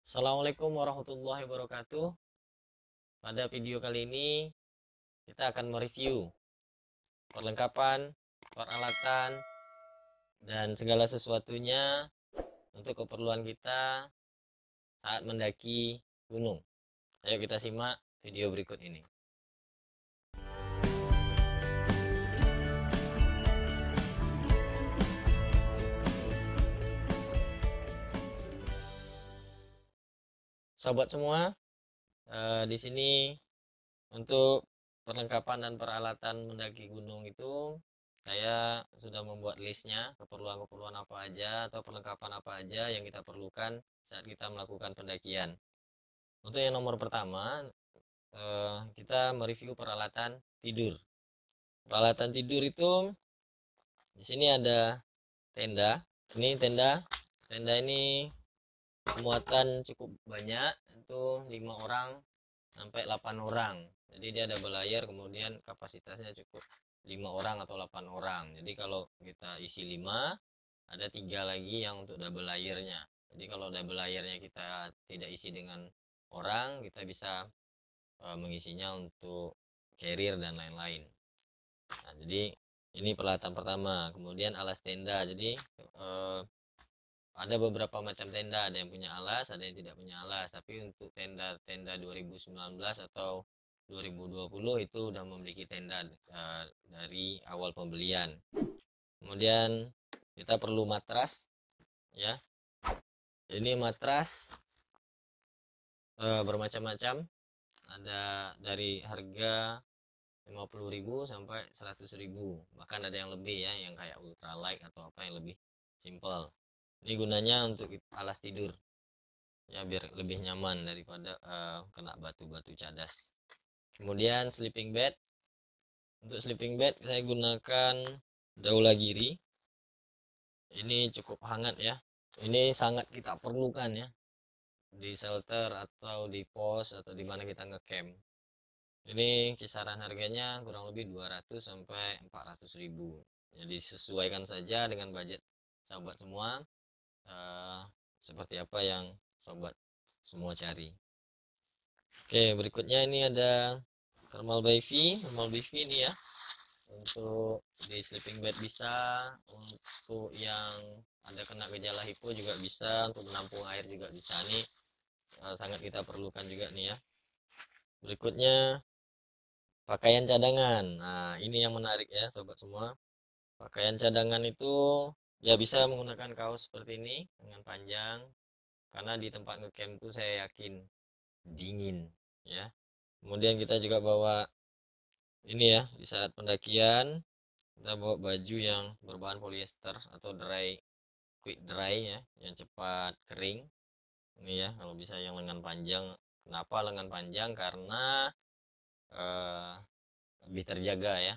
Assalamualaikum warahmatullahi wabarakatuh. Pada video kali ini kita akan mereview perlengkapan, peralatan, dan segala sesuatunya untuk keperluan kita saat mendaki gunung. Ayo kita simak video berikut ini. Sobat semua, di sini untuk perlengkapan dan peralatan mendaki gunung itu saya sudah membuat listnya, keperluan-keperluan apa aja atau perlengkapan apa aja yang kita perlukan saat kita melakukan pendakian. Untuk yang nomor pertama, kita mereview peralatan tidur. Peralatan tidur itu di sini ada tenda. Ini tenda ini muatan cukup banyak, itu 5 orang sampai 8 orang. Jadi dia ada belayar, kemudian kapasitasnya cukup 5 orang atau 8 orang. Jadi kalau kita isi 5, ada 3 lagi yang untuk double layernya. Jadi kalau double layernya kita tidak isi dengan orang, kita bisa mengisinya untuk carrier dan lain-lain. Nah, jadi ini peralatan pertama. Kemudian alas tenda. Jadi ada beberapa macam tenda, ada yang punya alas, ada yang tidak punya alas. Tapi untuk tenda 2019 atau 2020 itu udah memiliki tenda dari awal pembelian. Kemudian kita perlu matras, ya. Ini matras bermacam-macam. Ada dari harga 50.000 sampai 100.000, bahkan ada yang lebih ya, yang kayak ultralight atau apa yang lebih simple. Ini gunanya untuk alas tidur ya, biar lebih nyaman daripada kena batu-batu cadas. Kemudian sleeping bed. Untuk sleeping bed saya gunakan Daulagiri. Ini cukup hangat ya, ini sangat kita perlukan ya di shelter atau di pos atau di mana kita ngecamp. Ini kisaran harganya kurang lebih 200 sampai 400.000. Jadi sesuaikan saja dengan budget sobat semua, seperti apa yang sobat semua cari. Oke, berikutnya ini ada thermal bivy. Thermal bivy ini ya, untuk di sleeping bed bisa, untuk yang ada kena gejala hipo juga bisa, untuk menampung air juga bisa. Ini sangat kita perlukan juga nih ya. Berikutnya pakaian cadangan. Nah, ini yang menarik ya sobat semua. Pakaian cadangan itu ya bisa menggunakan kaos seperti ini dengan panjang, karena di tempat ngecamp itu saya yakin dingin ya. Kemudian kita juga bawa ini ya, di saat pendakian kita bawa baju yang berbahan polyester atau quick dry ya, yang cepat kering. Ini ya, kalau bisa yang lengan panjang. Kenapa lengan panjang? Karena eh, lebih terjaga ya,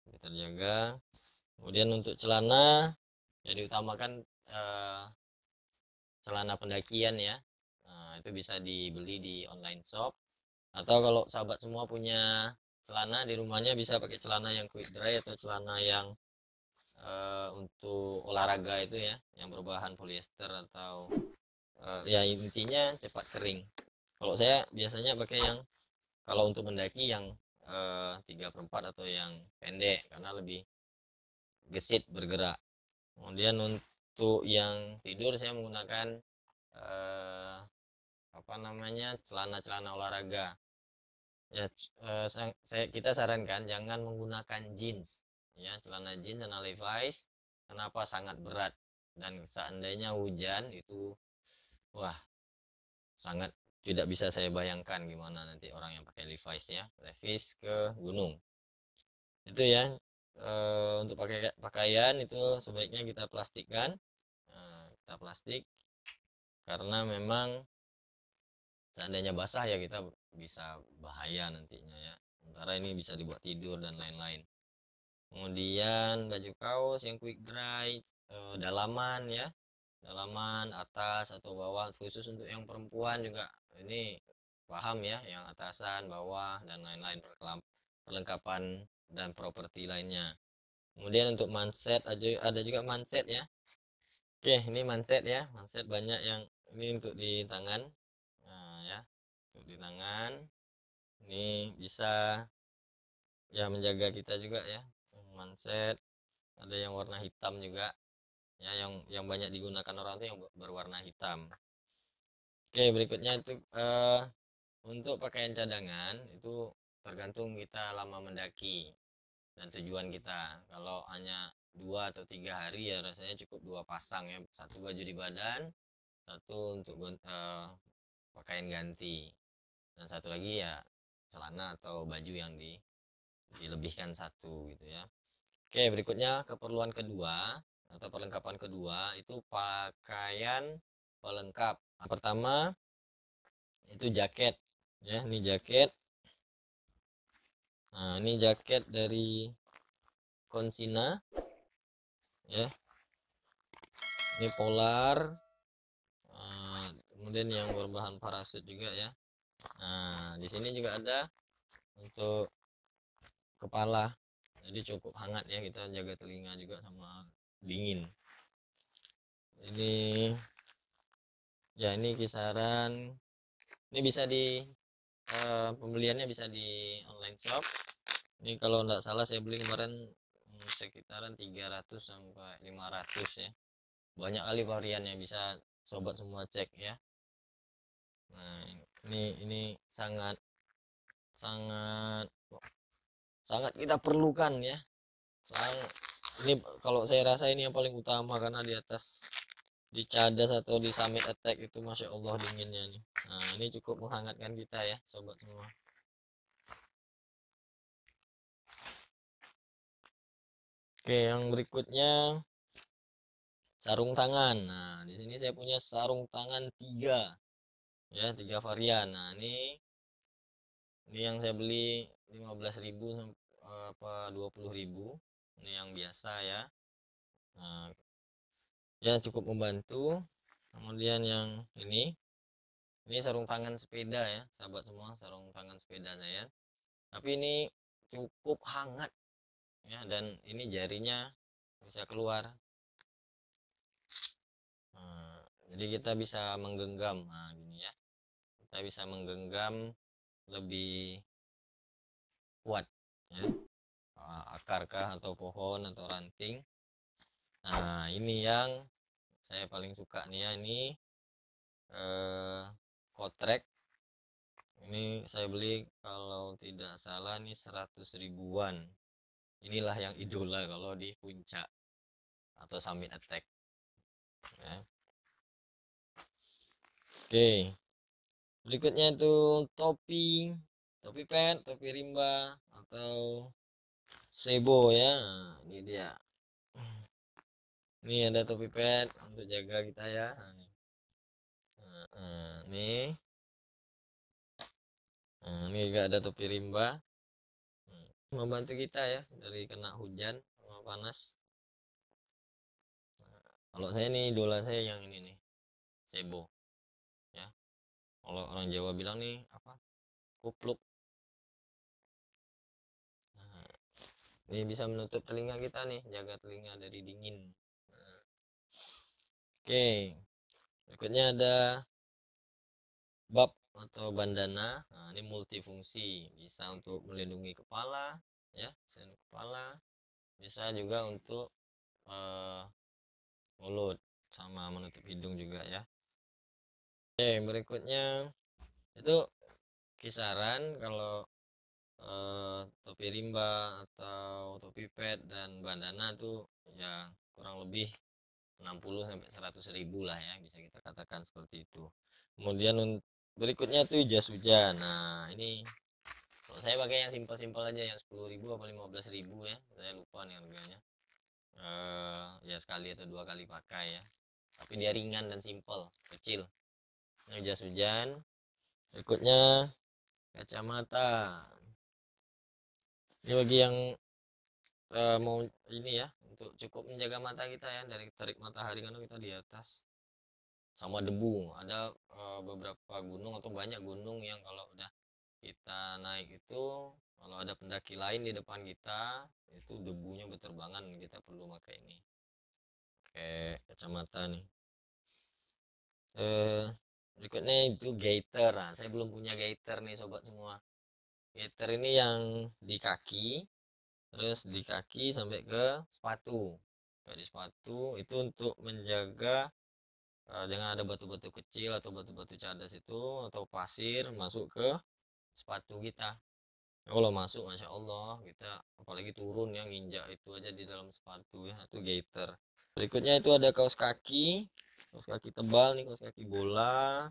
lebih terjaga. Kemudian untuk celana yang diutamakan celana pendakian ya. Nah, itu bisa dibeli di online shop, atau kalau sahabat semua punya celana di rumahnya bisa pakai celana yang quick dry atau celana yang untuk olahraga itu ya, yang berbahan polyester atau ya intinya cepat kering. Kalau saya biasanya pakai yang, kalau untuk mendaki yang 3/4 atau yang pendek, karena lebih gesit bergerak. Kemudian untuk yang tidur saya menggunakan eh, apa namanya, celana-celana olahraga ya. Kita sarankan jangan menggunakan jeans ya, celana jeans dan Levi's. Kenapa? Sangat berat, dan seandainya hujan itu wah, sangat tidak bisa saya bayangkan gimana nanti orang yang pakai Levi's ke gunung itu ya. Untuk pakaian itu sebaiknya kita plastikkan. Kita plastik karena memang seandainya basah ya kita bisa bahaya nantinya ya, sementara ini bisa dibuat tidur dan lain-lain. Kemudian baju kaos yang quick dry, dalaman ya, dalaman atas atau bawah, khusus untuk yang perempuan juga ini paham ya, yang atasan bawah dan lain-lain, perlengkapan dan properti lainnya. Kemudian untuk manset ada juga manset ya. Oke, ini manset ya, manset banyak yang ini untuk di tangan. untuk di tangan. Ini bisa ya menjaga kita juga ya. Manset ada yang warna hitam juga ya, yang banyak digunakan orang tuh yang berwarna hitam. Oke, berikutnya itu untuk pakaian cadangan itu tergantung kita lama mendaki dan tujuan kita. Kalau hanya 2 atau 3 hari ya rasanya cukup 2 pasang ya, satu baju di badan, satu untuk pakaian ganti, dan satu lagi ya celana atau baju yang dilebihkan satu gitu ya. Oke, berikutnya keperluan kedua atau perlengkapan kedua itu pakaian pelengkap. Yang pertama itu jaket ya, ini jaket. Nah, ini jaket dari Konsina ya. Ini polar. Kemudian yang berbahan parasut juga ya. Nah, di sini juga ada untuk kepala. Jadi cukup hangat ya, kita jaga telinga juga sama dingin. Ini ya, ini kisaran, ini bisa di pembeliannya bisa di online shop. Ini kalau nggak salah saya beli kemarin sekitaran 300 sampai 500 ya. Banyak kali variannya, bisa sobat semua cek ya. Nah, ini sangat sangat sangat kita perlukan ya. Ini kalau saya rasa ini yang paling utama, karena di atas, di cadas atau di summit attack itu masya Allah dinginnya nih. Nah, ini cukup menghangatkan kita ya sobat semua. Oke, yang berikutnya sarung tangan. Nah, di sini saya punya sarung tangan 3 ya, 3 varian. Nah, ini yang saya beli 15.000 apa 20.000. Ini yang biasa ya. Nah, ya cukup membantu. Kemudian yang ini sarung tangan sepeda ya sahabat semua, sarung tangan sepeda saya, tapi ini cukup hangat ya, dan ini jarinya bisa keluar. Nah, jadi kita bisa menggenggam, nah gini ya, kita bisa menggenggam lebih kuat ya, akar kah atau pohon atau ranting. Nah, ini yang saya paling suka nih ya, ini kotrek. Ini saya beli kalau tidak salah nih 100 ribuan. Inilah yang idola kalau di puncak atau summit attack ya. Oke, berikutnya itu topi pet, topi rimba atau sebo ya. Nah, ini dia, ini ada topi pet untuk jaga kita ya. Nih, ini juga ada topi rimba. Membantu kita ya dari kena hujan sama panas. Kalau saya nih idola saya yang ini nih, sebo ya. Kalau orang Jawa bilang nih apa, kupluk. Nah, ini bisa menutup telinga kita nih, jaga telinga dari dingin. Nah, oke, berikutnya ada bab atau bandana. Nah, ini multifungsi, bisa untuk melindungi kepala ya, bisa untuk kepala, bisa juga untuk mulut sama menutup hidung juga ya. Oke, berikutnya itu kisaran kalau topi rimba atau topi pet dan bandana tuh ya kurang lebih 60 sampai 100 ribu lah ya, bisa kita katakan seperti itu. Kemudian berikutnya tuh jas hujan. Nah, ini kalau saya pakai yang simpel-simpel aja, yang 10.000 atau 15.000 ya, saya lupa nih harganya. Ya sekali atau 2 kali pakai ya, tapi dia ringan dan simpel, kecil. Ini jas hujan. Berikutnya kacamata. Ini bagi yang mau ini ya, untuk cukup menjaga mata kita ya dari terik matahari, karena kita di atas sama debu. Ada beberapa gunung atau banyak gunung yang kalau udah kita naik itu, kalau ada pendaki lain di depan kita itu debunya berterbangan, kita perlu pakai ini, pakai kacamata nih. Berikutnya itu gaiter. Nah, saya belum punya gaiter nih sobat semua. Gaiter ini yang di kaki, terus di kaki sampai ke sepatu. Sampai di sepatu itu untuk menjaga jangan ada batu-batu kecil atau batu-batu cadas itu atau pasir masuk ke sepatu kita. Kalau masuk, masya Allah, kita apalagi turun ya, nginjak itu aja di dalam sepatu ya, itu gaiter. Berikutnya itu ada kaos kaki tebal nih, kaos kaki bola.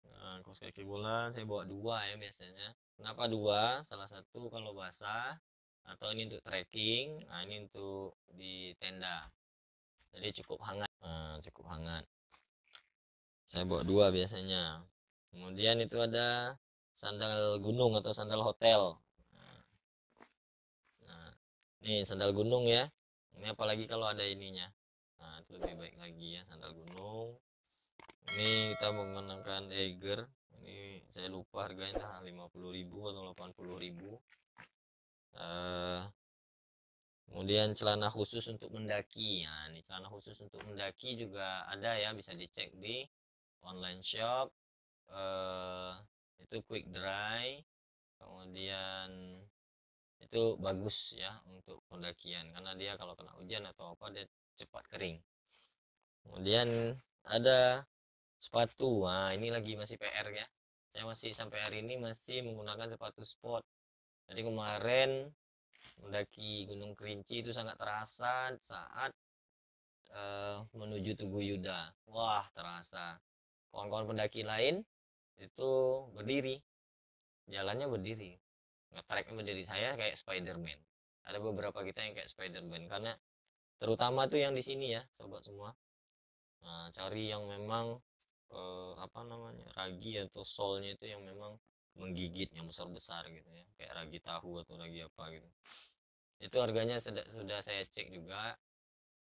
Nah, kaos kaki bola saya bawa dua ya biasanya. Kenapa dua? Salah satu kalau basah atau ini untuk trekking, nah ini untuk di tenda. Jadi cukup hangat, nah, cukup hangat. Saya bawa dua biasanya. Kemudian itu ada sandal gunung atau sandal hotel. Nah, ini sandal gunung ya. Ini apalagi kalau ada ininya. Nah, itu lebih baik lagi ya sandal gunung. Ini kita menggunakan Eiger. Ini saya lupa harganya 50.000 atau 80.000. Kemudian celana khusus untuk mendaki. Nah, ini celana khusus untuk mendaki juga ada ya, bisa dicek di online shop. Eh, itu quick dry. Kemudian itu bagus ya untuk pendakian karena dia kalau kena hujan atau apa dia cepat kering. Kemudian ada sepatu. Nah, ini lagi masih PR ya. Saya masih sampai hari ini masih menggunakan sepatu sport. Jadi kemarin mendaki Gunung Kerinci itu sangat terasa saat menuju Tugu Yuda. Wah, terasa. Kawan-kawan pendaki lain itu berdiri, jalannya berdiri, nge-treknya berdiri. Saya kayak Spiderman. Ada beberapa kita yang kayak Spiderman karena terutama tuh yang di sini ya, sobat semua. Nah, cari yang memang apa namanya, ragi atau solnya itu yang memang menggigit, yang besar-besar gitu ya, kayak ragi tahu atau ragi apa gitu. Itu harganya sudah saya cek juga.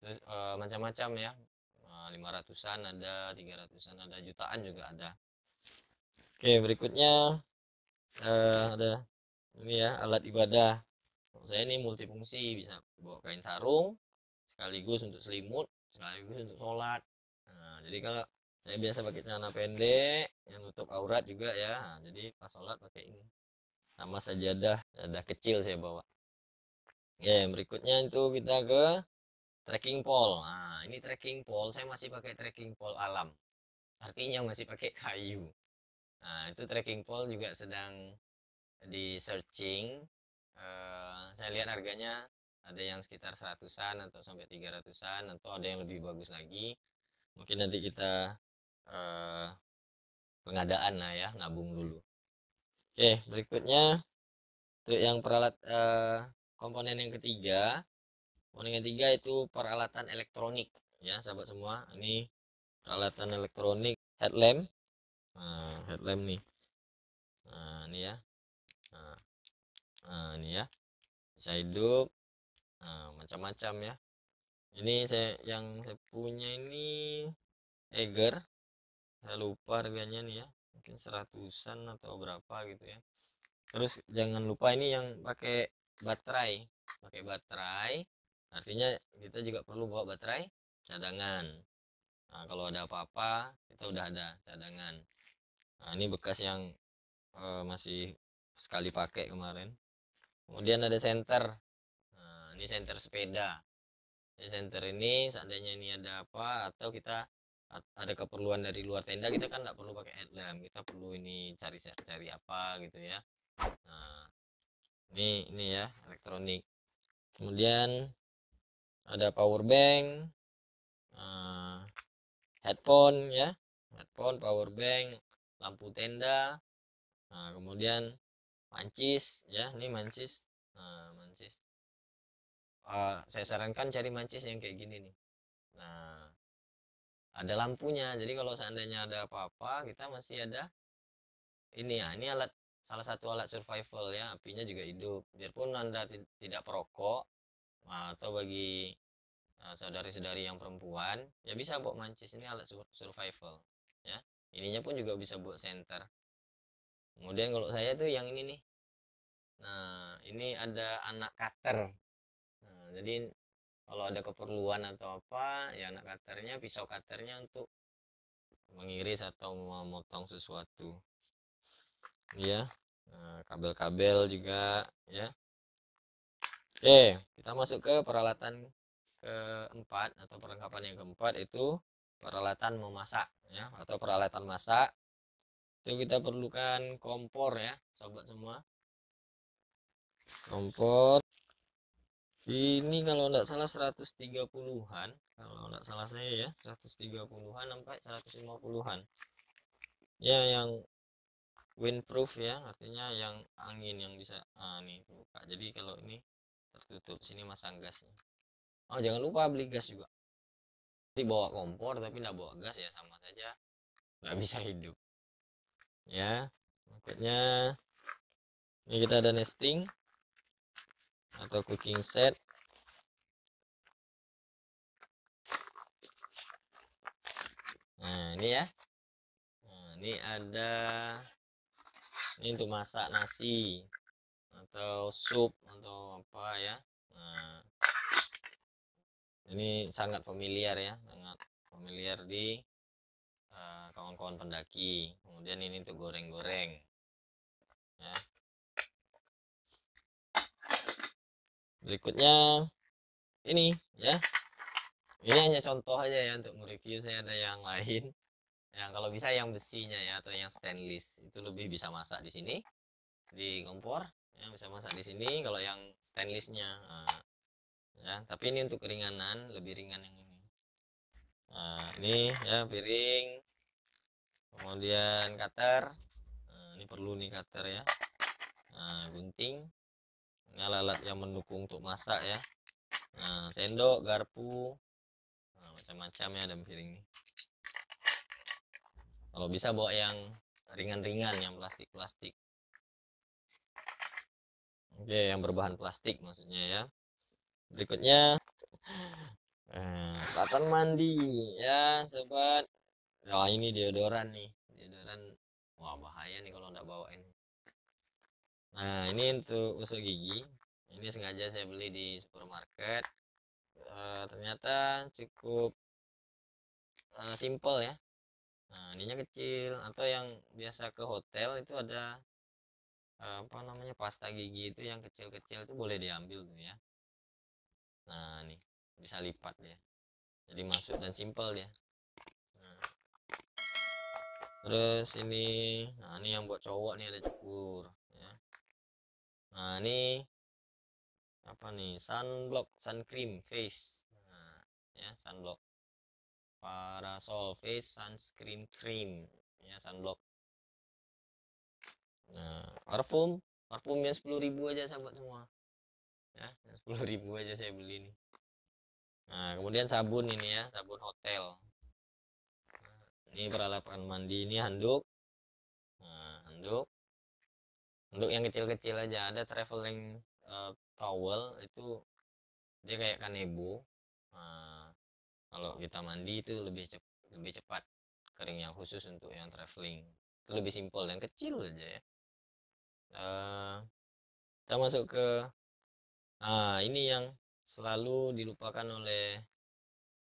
Terus macam-macam ya, 500-an ada, 300-an ada, jutaan juga ada. Oke, berikutnya ada ini ya, alat ibadah. Saya ini multifungsi, bisa bawa kain sarung sekaligus untuk selimut, sekaligus untuk sholat. Nah, jadi kalau saya biasa pakai celana pendek yang nutup aurat juga ya. Nah, jadi pas sholat pakai ini. Sama sajadah, sajadah kecil saya bawa. Oke, berikutnya itu kita ke trekking pole. Nah, ini trekking pole saya masih pakai trekking pole alam. Artinya masih pakai kayu. Nah, itu trekking pole juga sedang di searching. Saya lihat harganya ada yang sekitar 100-an atau sampai 300-an atau ada yang lebih bagus lagi. Mungkin nanti kita eh, pengadaan lah ya, nabung dulu. Oke, berikutnya untuk yang komponen yang ketiga. Komponen yang ketiga itu peralatan elektronik ya, sahabat semua. Ini peralatan elektronik headlamp. Nah, headlamp nih. Nah, ini ya. Nah, ini ya. Bisa hidup. Nah, macam-macam ya. Ini saya punya ini Eiger. Saya lupa harganya nih ya. Mungkin 100-an atau berapa gitu ya. Terus jangan lupa ini yang pakai baterai. Pakai baterai. Artinya kita juga perlu bawa baterai cadangan. Nah, kalau ada apa-apa kita udah ada cadangan. Nah, ini bekas yang masih sekali pakai kemarin. Kemudian ada senter. Nah, ini senter sepeda. Di senter ini seandainya ini ada apa atau kita ada keperluan dari luar tenda, kita kan nggak perlu pakai headlamp, kita perlu ini cari apa gitu ya. Nah, ini ya elektronik. Kemudian ada power bank, eh, headphone ya, headphone, power bank, lampu tenda. Nah, kemudian mancis ya, ini mancis. Nah, mancis, saya sarankan cari mancis yang kayak gini nih. Nah, ada lampunya, jadi kalau seandainya ada apa-apa kita masih ada ini ya. Ini salah satu alat survival ya, apinya juga hidup. Biarpun anda tidak perokok atau bagi saudari-saudari yang perempuan ya bisa buat mancis, ini alat survival ya. Ininya pun juga bisa buat senter. Kemudian kalau saya tuh yang ini nih. Nah, ini ada anak cutter. Nah, jadi kalau ada keperluan atau apa ya, anak cutternya, pisau cutternya untuk mengiris atau memotong sesuatu ya. Kabel-kabel juga ya. Oke, kita masuk ke peralatan keempat atau perlengkapan yang keempat, itu peralatan memasak ya, atau peralatan masak. Itu kita perlukan kompor ya sobat semua. Kompor ini kalau tidak salah 130-an, kalau tidak salah saya ya, 130-an sampai 150-an ya, yang windproof ya, artinya yang angin yang bisa nih buka. Jadi kalau ini tertutup, sini masang gasnya. Oh, jangan lupa beli gas juga. Jadi bawa kompor tapi tidak bawa gas ya sama saja nggak bisa hidup ya. Makanya ini kita ada nesting atau cooking set. Nah ini ya, nah, ini ada, ini untuk masak nasi atau sup atau apa ya. Nah ini sangat familiar ya, sangat familiar di kawan-kawan pendaki. Kemudian ini untuk goreng-goreng ya. Berikutnya ini ya, ini hanya contoh aja ya untuk mereview. Saya ada yang lain yang kalau bisa yang besinya ya, atau yang stainless itu lebih bisa masak di sini di kompor ya, bisa masak di sini kalau yang stainlessnya. Ya, tapi ini untuk keringanan, lebih ringan yang ini. Nah ini ya piring, kemudian cutter. Nah, ini perlu nih cutter ya. Nah, gunting, ini alat-alat yang mendukung untuk masak ya. Nah, sendok, garpu, nah, macam-macam ya dalam piring ini. Kalau bisa bawa yang ringan-ringan, yang plastik-plastik. Oke, yang berbahan plastik maksudnya ya. Berikutnya peralatan mandi ya sobat. Oh ini deodoran nih, deodoran. Wah bahaya nih kalau nggak bawa ini. Nah ini untuk gosok gigi, ini sengaja saya beli di supermarket. Ternyata cukup simple ya. Nah ininya kecil, atau yang biasa ke hotel itu ada apa namanya, pasta gigi itu yang kecil-kecil itu boleh diambil tuh ya. Nah nih bisa lipat ya, jadi masuk dan simple dia. Nah, terus ini, nah ini yang buat cowok nih ada cukur ya. Nah ini apa nih, sunblock, sun cream face. Nah, ya sunblock, parasol face sunscreen cream ya, sunblock. Nah parfum yang 10.000 aja sahabat semua ya, 10.000 aja saya beli nih. Nah kemudian sabun ini ya, sabun hotel. Nah, ini peralatan mandi, ini handuk. Nah, handuk yang kecil-kecil aja, ada traveling towel itu dia kayak kanebo. Nah, kalau kita mandi itu lebih cepat kering, yang khusus untuk yang traveling itu lebih simpel dan kecil aja ya. Kita masuk ke ini yang selalu dilupakan oleh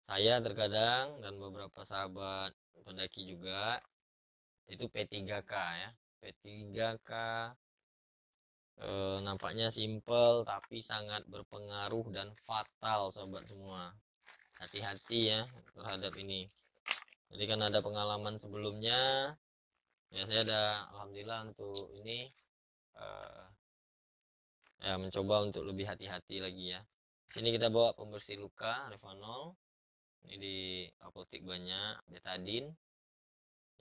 saya terkadang dan beberapa sahabat pendaki juga, itu P3K ya. P3K nampaknya simple tapi sangat berpengaruh dan fatal sobat semua. Hati-hati ya terhadap ini. Jadi kan ada pengalaman sebelumnya ya, saya ada alhamdulillah untuk ini ya mencoba untuk lebih hati-hati lagi ya. Sini kita bawa pembersih luka Revanol. Ini di apotek banyak, betadine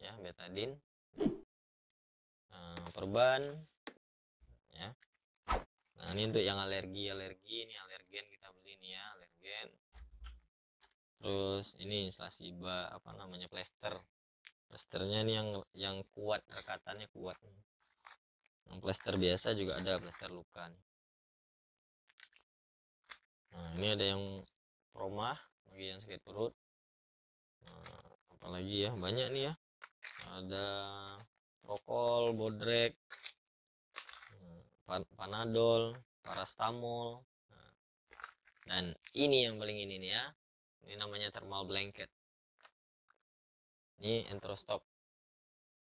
ya, betadine. Perban ya. Nah ini untuk yang alergi, ini alergen kita beli nih ya, alergen. Terus ini slasiba, apa namanya, plesternya ini yang kuat, rekatannya kuat. Yang plester biasa juga ada, plester luka nih. Nah ini ada yang promah bagi yang sakit perut. Nah, apalagi ya, banyak nih ya, ada prokol, bodrek, panadol, parastamol. Nah, dan ini yang paling ini nih ya, ini namanya thermal blanket. Ini enterostop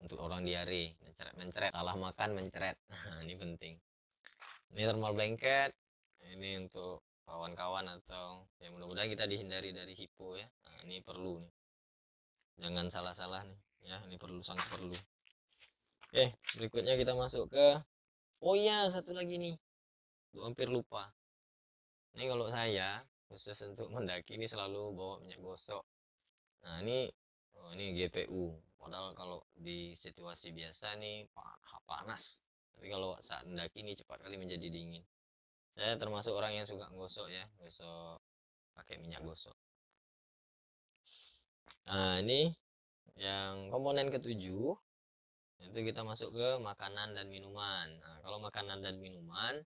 untuk orang diare, mencret, salah makan mencret. Nah, ini penting. Ini thermal blanket, ini untuk kawan-kawan atau ya mudah-mudahan kita dihindari dari hipo ya. Nah, ini perlu nih, jangan salah-salah nih ya, ini perlu, sangat perlu. Oke, berikutnya kita masuk ke, oh iya satu lagi nih, hampir lupa. Ini kalau saya khusus untuk mendaki ini selalu bawa minyak gosok. Nah ini, oh, ini GPU. Padahal kalau di situasi biasa nih panas, tapi kalau saat mendaki ini cepat kali menjadi dingin. Saya termasuk orang yang suka gosok ya, gosok pakai minyak gosok. Nah ini yang komponen ketujuh, itu kita masuk ke makanan dan minuman. Nah kalau makanan dan minuman,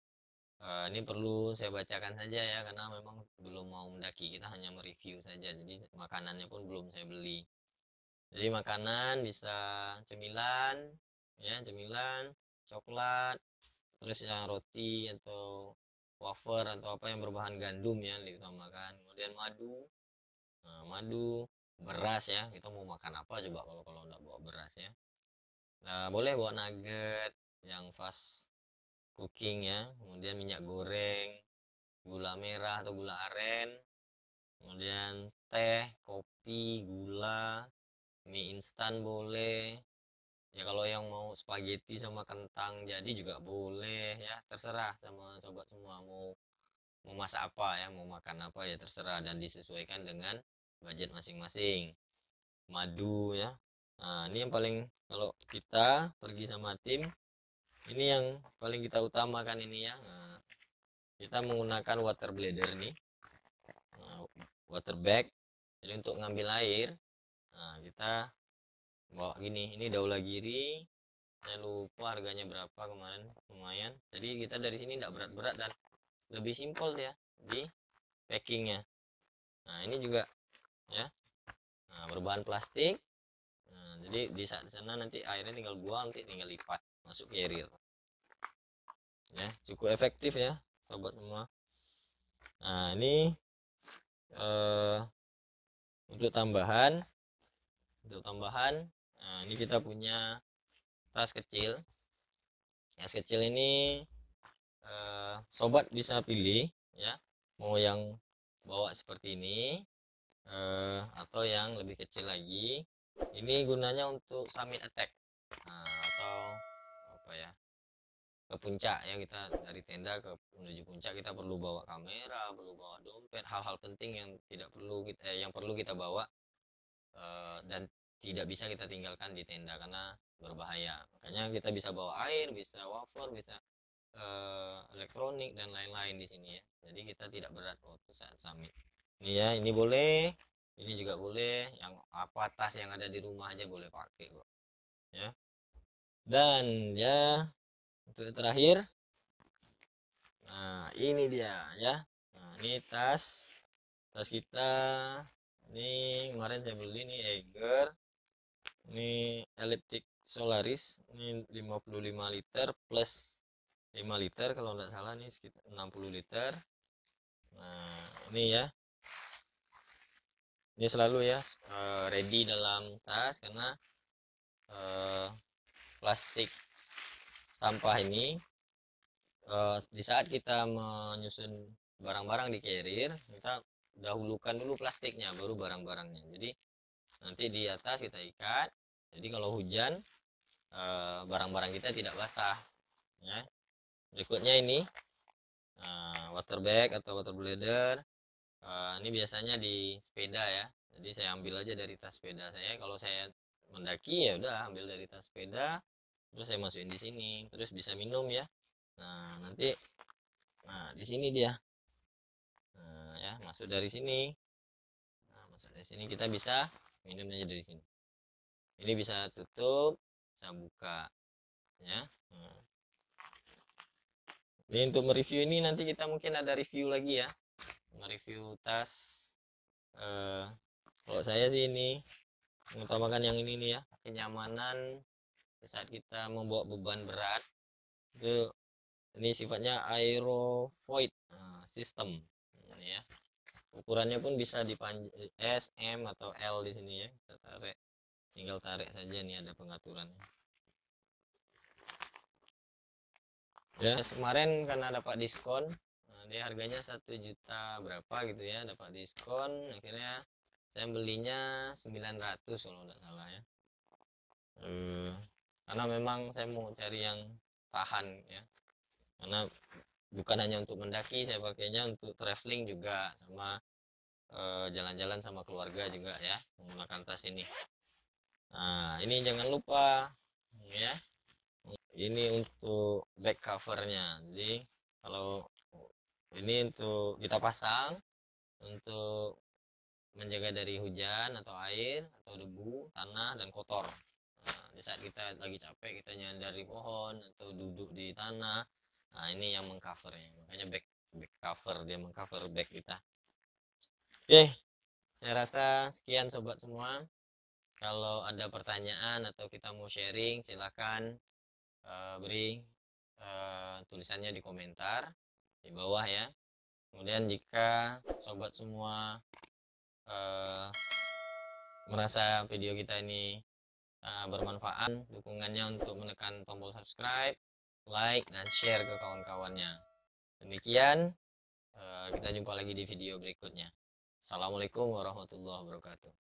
ini perlu saya bacakan saja ya, karena memang belum mau mendaki, kita hanya mereview saja, jadi makanannya pun belum saya beli. Jadi makanan bisa cemilan ya, cemilan, coklat, terus yang roti atau wafer atau apa yang berbahan gandum ya diutamakan. Kemudian madu, nah, madu, beras ya, kita mau makan apa coba kalau nggak bawa beras ya. Nah boleh bawa nugget yang fast cooking ya, kemudian minyak goreng, gula merah atau gula aren, kemudian teh, kopi, gula, mie instan boleh ya. Kalau yang mau spaghetti sama kentang jadi juga boleh ya, terserah sama sobat semua mau mau masak apa ya, mau makan apa ya terserah, dan disesuaikan dengan budget masing-masing. Madu ya, nah ini yang paling, kalau kita pergi sama tim ini yang paling kita utamakan ini ya. Nah, kita menggunakan water bladder nih, nah, water bag. Jadi untuk ngambil air, nah kita bawa gini, ini Daulagiri, saya lupa harganya berapa kemarin, lumayan. Jadi kita dari sini tidak berat-berat dan lebih simpel ya di packingnya. Nah ini juga ya, nah, berbahan plastik. Nah, jadi di saat sana nanti airnya tinggal buang, nanti tinggal lipat masuk carrier ya, cukup efektif ya sobat semua. Nah ini eh, untuk tambahan, nah ini kita punya tas kecil. Tas kecil ini sobat bisa pilih ya, mau yang bawa seperti ini atau yang lebih kecil lagi. Ini gunanya untuk summit attack, nah, atau apa ya, ke puncak ya. Kita dari tenda ke menuju puncak kita perlu bawa kamera, perlu bawa dompet, hal-hal penting yang tidak perlu kita yang perlu kita bawa dan tidak bisa kita tinggalkan di tenda karena berbahaya. Makanya kita bisa bawa air, bisa wafer, bisa elektronik dan lain-lain di sini ya. Jadi kita tidak berat waktu saat summit. Ini ya, ini boleh, ini juga boleh. Yang apa, tas yang ada di rumah aja boleh pakai kok. Ya. Dan ya untuk yang terakhir, nah ini dia ya. Nah ini tas kita. Ini kemarin saya beli nih Eiger. Ini Elliptic Solaris. Ini 55 liter plus 5 liter kalau nggak salah, nih sekitar 60 liter. Nah ini ya, ini selalu ya ready dalam tas, karena plastik sampah ini di saat kita menyusun barang-barang di carrier, kita dahulukan dulu plastiknya baru barang-barangnya. Jadi nanti di atas kita ikat, jadi kalau hujan barang-barang kita tidak basah ya. Berikutnya ini water bag atau water bladder. Ini biasanya di sepeda ya, jadi saya ambil aja dari tas sepeda saya. Kalau saya mendaki ya udah ambil dari tas sepeda, terus saya masukin di sini, terus bisa minum ya. Nah nanti, nah di sini dia, nah ya masuk dari sini. Nah masuk dari sini kita bisa minum aja dari sini. Ini bisa tutup, bisa buka ya. Nah, ini untuk mereview ini nanti kita mungkin ada review lagi ya, mereview tas. Kalau saya sih ini mengutamakan yang ini nih ya, kenyamanan saat kita membawa beban berat. Itu ini sifatnya aerofoil system ini ya. Ukurannya pun bisa dipanjang S, M atau L di sini ya. Kita tarik tinggal tarik saja nih, ada pengaturannya ya. Kemarin karena dapat diskon, dia harganya 1 juta berapa gitu ya, dapat diskon, akhirnya saya belinya 900 kalau nggak salah ya. Karena memang saya mau cari yang tahan ya, karena bukan hanya untuk mendaki, saya pakainya untuk traveling juga, sama jalan-jalan sama keluarga juga ya, menggunakan tas ini. Nah, ini jangan lupa ya, ini untuk back covernya. Jadi kalau ini untuk kita pasang untuk menjaga dari hujan atau air atau debu, tanah dan kotor. Nah, di saat kita lagi capek, kita nyandar di pohon atau duduk di tanah, nah ini yang mengcovernya, makanya back cover, dia mengcover back kita. Oke, saya rasa sekian sobat semua. Kalau ada pertanyaan atau kita mau sharing, silakan beri tulisannya di komentar di bawah ya. Kemudian jika sobat semua merasa video kita ini bermanfaat, dukungannya untuk menekan tombol subscribe, like, dan share ke kawan-kawannya. Demikian, kita jumpa lagi di video berikutnya. Assalamualaikum warahmatullahi wabarakatuh.